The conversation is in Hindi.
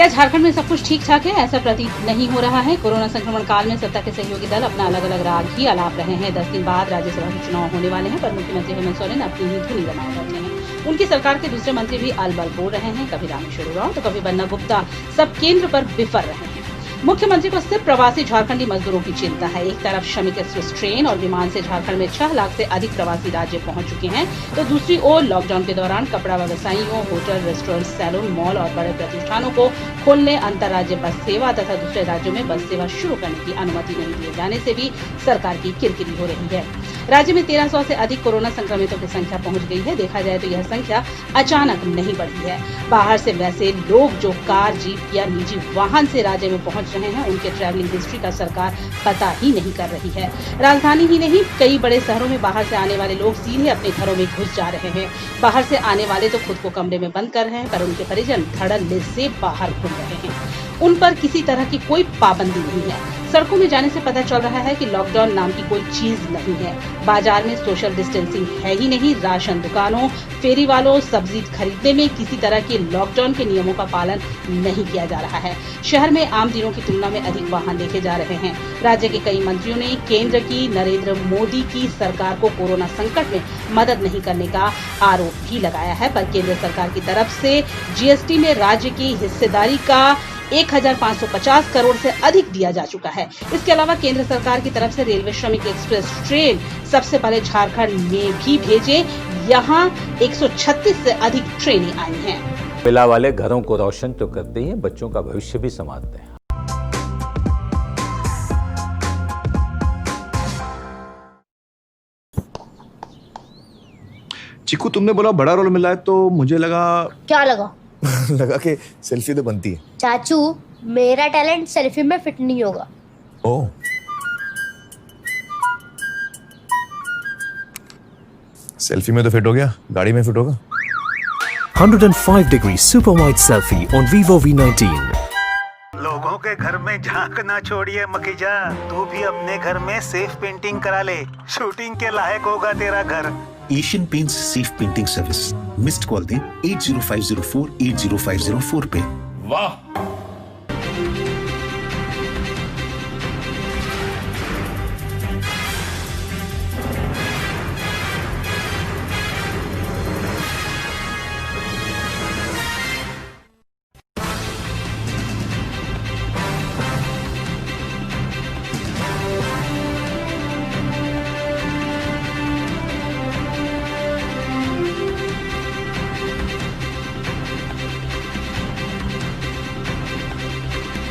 क्या झारखंड में सब कुछ ठीक ठाक है? ऐसा प्रतीत नहीं हो रहा है। कोरोना संक्रमण काल में सत्ता के सहयोगी दल अपना अलग अलग राग ही अलाप रहे हैं। 10 दिन बाद राज्यसभा के चुनाव होने वाले हैं, पर मुख्यमंत्री हेमंत सोरेन अपनी ही धुनी बनाए बैठे हैं। उनकी सरकार के दूसरे मंत्री भी अलबल बोल रहे हैं। कभी रामेश्वर उरांव तो कभी बन्ना गुप्ता सब केंद्र पर बिफर रहे हैं। मुख्यमंत्री को सिर्फ प्रवासी झारखंडी मजदूरों की चिंता है। एक तरफ श्रमिक एक्सप्रेस ट्रेन और विमान से झारखंड में 6 लाख से अधिक प्रवासी राज्य पहुंच चुके हैं, तो दूसरी ओर लॉकडाउन के दौरान कपड़ा व्यवसायियों, होटल, रेस्टोरेंट, सैलून, मॉल और बड़े प्रतिष्ठानों को खोलने, अंतर्राज्य बस सेवा तथा दूसरे राज्यों में बस सेवा शुरू करने की अनुमति नहीं दिए जाने से भी सरकार की किरकिरी हो रही है। राज्य में 1300 से अधिक कोरोना संक्रमितों की संख्या पहुंच गई है। देखा जाए तो यह संख्या अचानक नहीं बढ़ी है। बाहर से वैसे लोग जो कार, जीप या निजी वाहन से राज्य में पहुंच रहे हैं, उनके ट्रैवलिंग हिस्ट्री का सरकार पता ही नहीं कर रही है। राजधानी ही नहीं, कई बड़े शहरों में बाहर से आने वाले लोग सीधे अपने घरों में घुस जा रहे हैं। बाहर से आने वाले तो खुद को कमरे में बंद कर रहे हैं, पर उनके परिजन धड़ल्ले से बाहर घूम रहे हैं। उन पर किसी तरह की कोई पाबंदी नहीं है। सड़कों में जाने से पता चल रहा है कि लॉकडाउन नाम की कोई चीज नहीं है। बाजार में सोशल डिस्टेंसिंग है ही नहीं। राशन दुकानों, फेरी वालों, सब्जी खरीदने में किसी तरह के लॉकडाउन के नियमों का पालन नहीं किया जा रहा है। शहर में आम दिनों की तुलना में अधिक वाहन देखे जा रहे हैं। राज्य के कई मंत्रियों ने केंद्र की नरेंद्र मोदी की सरकार को कोरोना संकट में मदद नहीं करने का आरोप भी लगाया है, पर केंद्र सरकार की तरफ से जीएसटी में राज्य की हिस्सेदारी का 1550 करोड़ से अधिक दिया जा चुका है। इसके अलावा केंद्र सरकार की तरफ से रेलवे श्रमिक एक्सप्रेस ट्रेन सबसे पहले झारखंड में भी भेजे। यहाँ 136 से अधिक ट्रेनें आई हैं। मिला वाले घरों को रोशन तो करते ही हैं, बच्चों का भविष्य भी संवारते हैं। चिकू, तुमने बोला बड़ा रोल मिला है, तो मुझे लगा क्या लगा? लगा कि सेल्फी तो बनती है। चाचू, मेरा टैलेंट सेल्फी में फिट नहीं होगा। ओह, सेल्फी में तो फिट हो गया, गाड़ी में फिट होगा। 105-degree super wide selfie on Vivo V19। लोगों के घर में झांक ना छोड़िए मखीजा, तू भी अपने घर में सेफ पेंटिंग करा ले। शूटिंग के लायक होगा तेरा घर। Asian paints safe painting service. Missed call दें 80504 80504 पे। वाह,